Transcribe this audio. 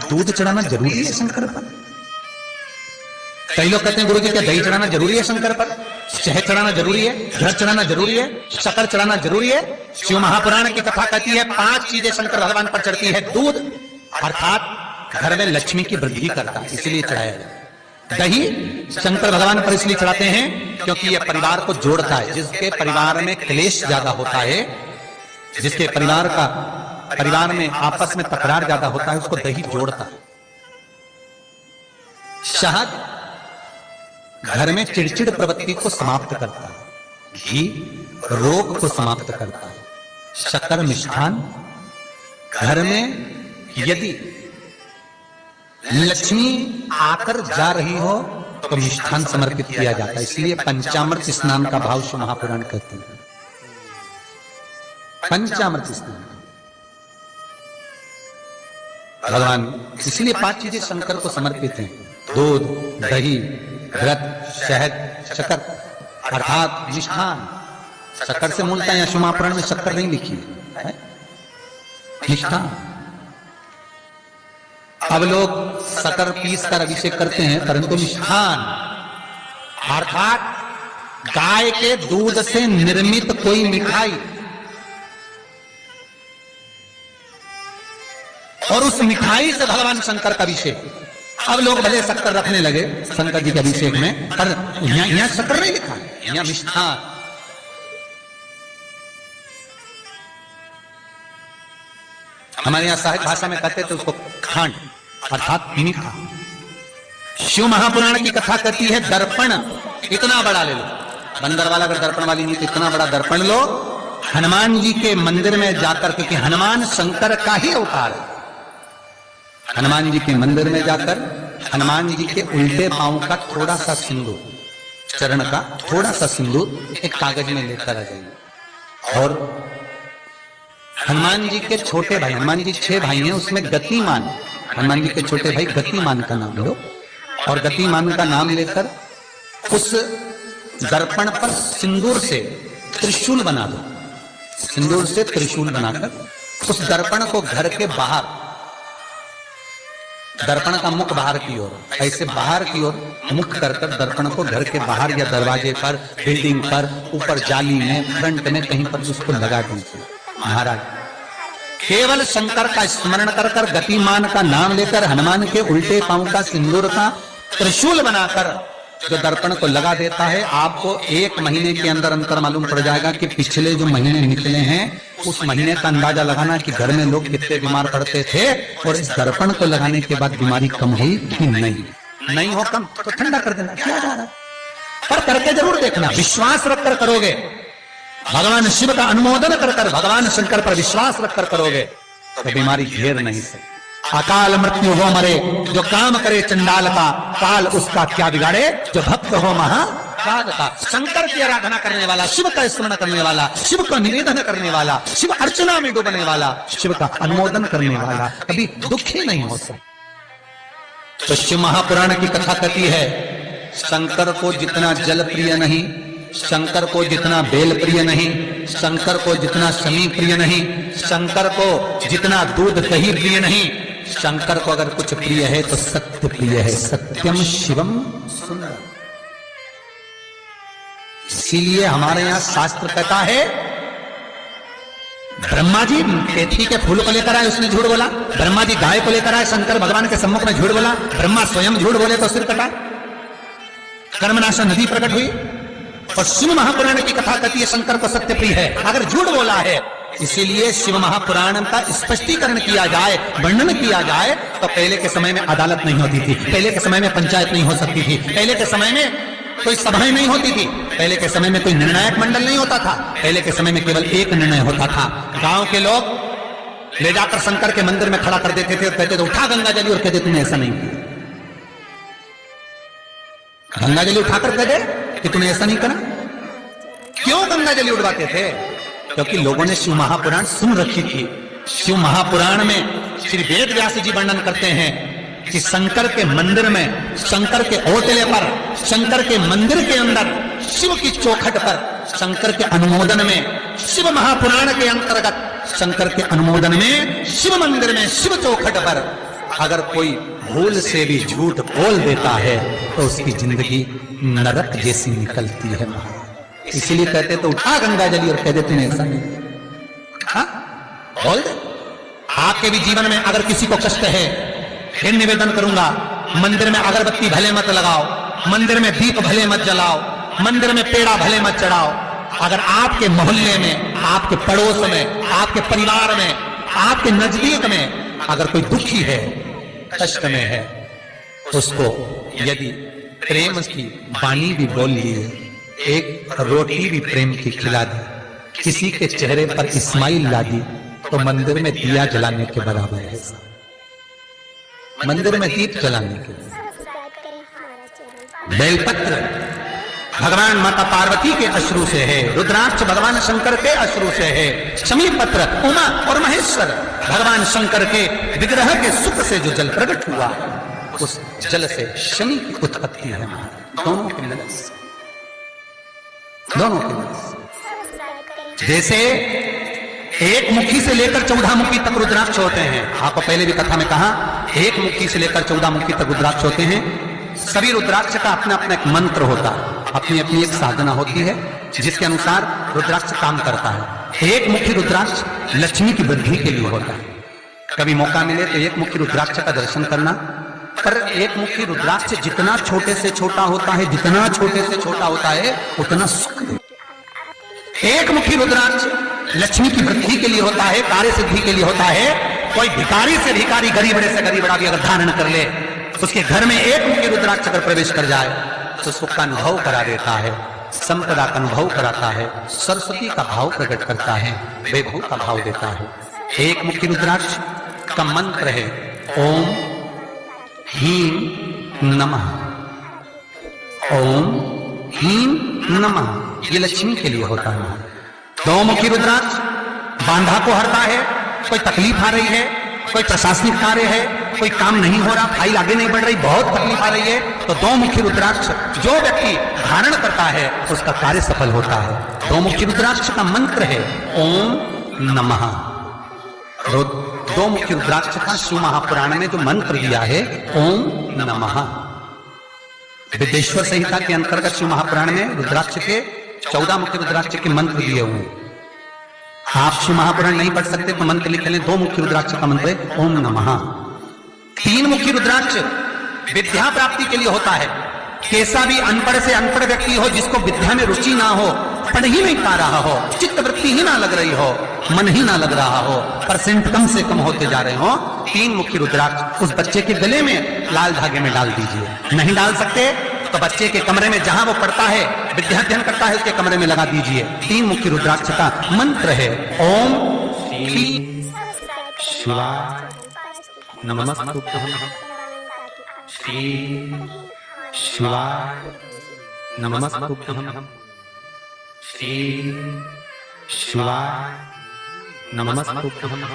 दूध चढ़ाना जरूरी है शंकर पर? कई लोग कहते हैं गुरु जी क्या दही चढ़ाना जरूरी है शंकर पर? शहद चढ़ाना जरूरी है? घृत चढ़ाना जरूरी है? शक्कर चढ़ाना जरूरी है? शिव महापुराण की कथा कहती है 5 चीजें शंकर भगवान पर चढ़ती है। दूध अर्थात घर में लक्ष्मी की वृद्धि करता है, इसलिए चढ़ाया जाए। दही शंकर भगवान पर इसलिए चढ़ाते हैं क्योंकि यह परिवार को जोड़ता है। जिसके परिवार में क्लेश ज्यादा होता है, जिसके परिवार में आपस में तकरार ज्यादा होता है, उसको दही जोड़ता है। शहद घर में चिड़चिड़ प्रवृत्ति को समाप्त करता है। घी रोग को समाप्त करता है। शक्कर मिष्ठान घर में यदि लक्ष्मी आकर जा रही हो तो मिष्ठान समर्पित किया जाता है। इसलिए पंचामृत स्नान का भाव शिव महापुराण कहते हैं। पंचामृत स्नान भगवान, इसलिए 5 चीजें शंकर को समर्पित हैं। दूध, दही, घृत, शहद, शक्कर अर्थात मिष्ठान। शक्कर से मूलता है, शिव महापुराण में शक्कर नहीं लिखी है, मिष्ठान। अब लोग शक्कर पीस कर अभिषेक करते हैं, परंतु मिष्ठान अर्थात गाय के दूध से निर्मित कोई मिठाई और उस मिठाई से भगवान शंकर का अभिषेक। अब लोग भले शक्कर रखने लगे शंकर जी के अभिषेक में, पर यहां शक्कर नहीं लिखा, यहां मिष्ठान। हमारे यहां साहित्य भाषा में कहते थे उसको खांड अर्थात मीठा। शिव महापुराण की कथा कहती है दर्पण इतना बड़ा ले लो, बंदर वाला अगर दर्पण वाली नहीं तो इतना बड़ा दर्पण लो, हनुमान जी के मंदिर में जाकर, क्योंकि हनुमान शंकर का ही अवतार है। हनुमान जी के मंदिर में जाकर हनुमान जी के उल्टे पांव का थोड़ा सा सिंदूर, चरण का थोड़ा सा सिंदूर एक कागज में लेकर आ जाइए। और हनुमान जी के छोटे भाई, हनुमान जी 6 भाई हैं, उसमें गतिमान, हनुमान जी के छोटे भाई गतिमान का नाम लो और गतिमान का नाम लेकर उस दर्पण पर सिंदूर से त्रिशूल बना दो। सिंदूर से त्रिशूल बनाकर उस दर्पण को घर के बाहर, दर्पण का मुख बाहर की ओर, ऐसे बाहर की ओर मुख कर दर्पण को घर के बाहर या दरवाजे पर, बिल्डिंग पर, ऊपर जाली में, फ्रंट में कहीं पर उसको लगा दीजिए। महाराज केवल शंकर का स्मरण कर गतिमान का नाम लेकर हनुमान के उल्टे पांव का सिंदूर का त्रिशूल बनाकर जो दर्पण को लगा देता है, आपको 1 महीने के अंदर अंतर मालूम पड़ जाएगा कि पिछले जो महीने निकले हैं उस महीने का अंदाजा लगाना कि घर में लोग कितने बीमार पड़ते थे और इस दर्पण को लगाने के बाद बीमारी कम हुई कि नहीं हो कम तो ठंडा कर देना, क्या जा रहा है, पर करके जरूर देखना। विश्वास रखकर करोगे, भगवान शिव का अनुमोदन कर भगवान शंकर पर विश्वास रखकर करोगे तो बीमारी घेर नहीं सकती। अकाल मृत्यु हो मरे जो काम करे चंडाल का, काल उसका क्या बिगाड़े जो भक्त हो महाकाल का। शंकर की आराधना करने वाला, शिव का स्मरण करने वाला, शिव का निवेदन करने वाला, शिव अर्चना में डूबने वाला, शिव का अनुमोदन करने वाला कभी दुखी नहीं हो सकता। तो शिव महापुराण की कथा कहती है शंकर को जितना जल प्रिय नहीं, शंकर को जितना बेल प्रिय नहीं, शंकर को जितना शमी प्रिय नहीं, शंकर को जितना दूध दही प्रिय नहीं, शंकर को अगर कुछ प्रिय है तो सत्य प्रिय है। सत्यम शिवम सुंदर। इसीलिए हमारे यहां शास्त्र कहता है ब्रह्मा जी केथी के फूल को लेकर आए, उसने झूठ बोला। ब्रह्मा जी गाय को लेकर आए, शंकर भगवान के सम्मुख में झूठ बोला। ब्रह्मा स्वयं झूठ बोले तो सिर कटा, कर्मनाशा नदी प्रकट हुई। और शिव महापुराण की कथा कहती है शंकर को सत्य प्रिय है अगर झूठ बोला है। इसीलिए शिव महापुराण का स्पष्टीकरण किया जाए, वर्णन किया जाए तो पहले के समय में अदालत नहीं होती थी, पहले के समय में पंचायत नहीं हो सकती थी, पहले के समय में कोई सभाएं नहीं होती थी, पहले के समय में कोई निर्णायक मंडल नहीं होता था, पहले के समय में केवल एक निर्णय होता था। गांव के लोग ले जाकर शंकर के मंदिर में खड़ा कर देते थे और कहते थे उठा गंगा जली, और कहते तुमने ऐसा नहीं किया। गंगा जली उठाकर कह दे कि तूने ऐसा नहीं करा। क्यों गंगा जली उड़वाते थे? क्योंकि लोगों ने शिव महापुराण सुन रखी थी। शिव महापुराण में श्री वेद व्यास जी वर्णन करते हैं कि शंकर के मंदिर में, शंकर के ओटले पर, शंकर के मंदिर के अंदर, शिव की चौखट पर, शंकर के अनुमोदन में, शिव महापुराण के अंतर्गत शंकर के अनुमोदन में, शिव मंदिर में, शिव चौखट पर अगर कोई भूल से भी झूठ बोल देता है तो उसकी जिंदगी नरक जैसी निकलती है महाराज। इसीलिए कहते तो उठा गंगा जली और कह देते ऐसा नहीं, हाँ बोल दे। आपके भी जीवन में अगर किसी को कष्ट है, फिर निवेदन करूंगा, मंदिर में अगरबत्ती भले मत लगाओ, मंदिर में दीप भले मत जलाओ, मंदिर में पेड़ा भले मत चढ़ाओ। अगर आपके मोहल्ले में, आपके पड़ोस में, आपके परिवार में, आपके नजदीक में अगर कोई दुखी है, कष्ट में है, उसको यदि प्रेम की वाणी भी बोल लिए, एक रोटी भी प्रेम की खिला दी, किसी के चेहरे पर इस्माइल ला दी, तो मंदिर में दिया जलाने के बराबर है। मंदिर में दीप जलाने के बेलपत्र भगवान माता पार्वती के अश्रु से है, रुद्राक्ष भगवान शंकर के अश्रु से है, शमी पत्र उमा और महेश्वर भगवान शंकर के विग्रह के सुख से जो जल प्रकट हुआ, उस जल से शनि की उत्पत्ति है। दोनों के मिलन से, दोनों के मिलन से। जैसे एक मुखी से लेकर 14 मुखी तक रुद्राक्ष होते हैं, आपको पहले भी कथा में कहा, एक मुखी से लेकर 14 मुखी तक रुद्राक्ष होते हैं। सभी रुद्राक्ष का अपना अपना एक मंत्र होता है, अपनी अपनी एक साधना होती है जिसके अनुसार रुद्राक्ष काम करता है। एक मुखी रुद्राक्ष लक्ष्मी की वृद्धि के लिए होता है। कभी मौका मिले तो एक मुखी रुद्राक्ष का दर्शन करना। पर एक मुखी रुद्राक्ष जितना छोटे से छोटा होता है, जितना छोटे से छोटा होता है, उतना सुख देता है। एक मुखी रुद्राक्ष लक्ष्मी की वृद्धि के लिए होता है, कार्य सिद्धि के लिए होता है। कोई भिखारी से भिखारी, गरीबड़े से गरीबड़ा भी अगर धारण कर ले, उसके घर में एक मुखी रुद्राक्ष अगर प्रवेश कर जाए तो सुख का अनुभव करा देता है, संपदा का अनुभव कराता है, सरस्वती का भाव प्रकट करता है, वैभव का भाव देता है। एक मुखी रुद्राक्ष का मंत्र है ओम ह्रीं नमः, ओम ह्रीं नमः। ये लक्ष्मी के लिए होता है। दो मुखी रुद्राक्ष बांधा को हरता है। कोई तकलीफ आ रही है, कोई प्रशासनिक कार्य है, कोई काम नहीं हो रहा, फाइल आगे नहीं बढ़ रही, बहुत तकलीफ आ रही है, तो दो मुखी रुद्राक्ष जो व्यक्ति धारण करता है उसका कार्य सफल होता है। दो मुखी रुद्राक्ष का मंत्र है ओम नमः। दो मुखी रुद्राक्ष का शिव महापुराण में जो मंत्र दिया है ओम नमः, विदेश्वर संहिता के अंतर्गत शिव महापुराण में रुद्राक्ष के 14 मुखी रुद्राक्ष के मंत्र दिए हुए। आप शिव महापुराण नहीं पढ़ सकते तो मंत्र लिख लें। दो मुखी रुद्राक्ष का मंत्र है ओम नमः। तीन मुखी रुद्राक्ष विद्या प्राप्ति के लिए होता है। कैसा भी अनपढ़ से अनपढ़ व्यक्ति हो, जिसको विद्या में रुचि ना हो, पढ़ ही नहीं पा रहा हो, चित्त वृत्ति ही ना लग रही हो, मन ही ना लग रहा हो, परसेंट कम से कम होते जा रहे हो, तीन मुखी रुद्राक्ष उस बच्चे के गले में लाल धागे में डाल दीजिए। नहीं डाल सकते तो बच्चे के कमरे में जहां वो पढ़ता है, विद्याध्ययन करता है, उसके कमरे में लगा दीजिए। तीन मुखी रुद्राक्ष का मंत्र है ओम शिवाय नमस्तुभ्यं, श्री शिवाय नमस्तुभ्यं, श्री शिवाय नमस्तुभ्यं।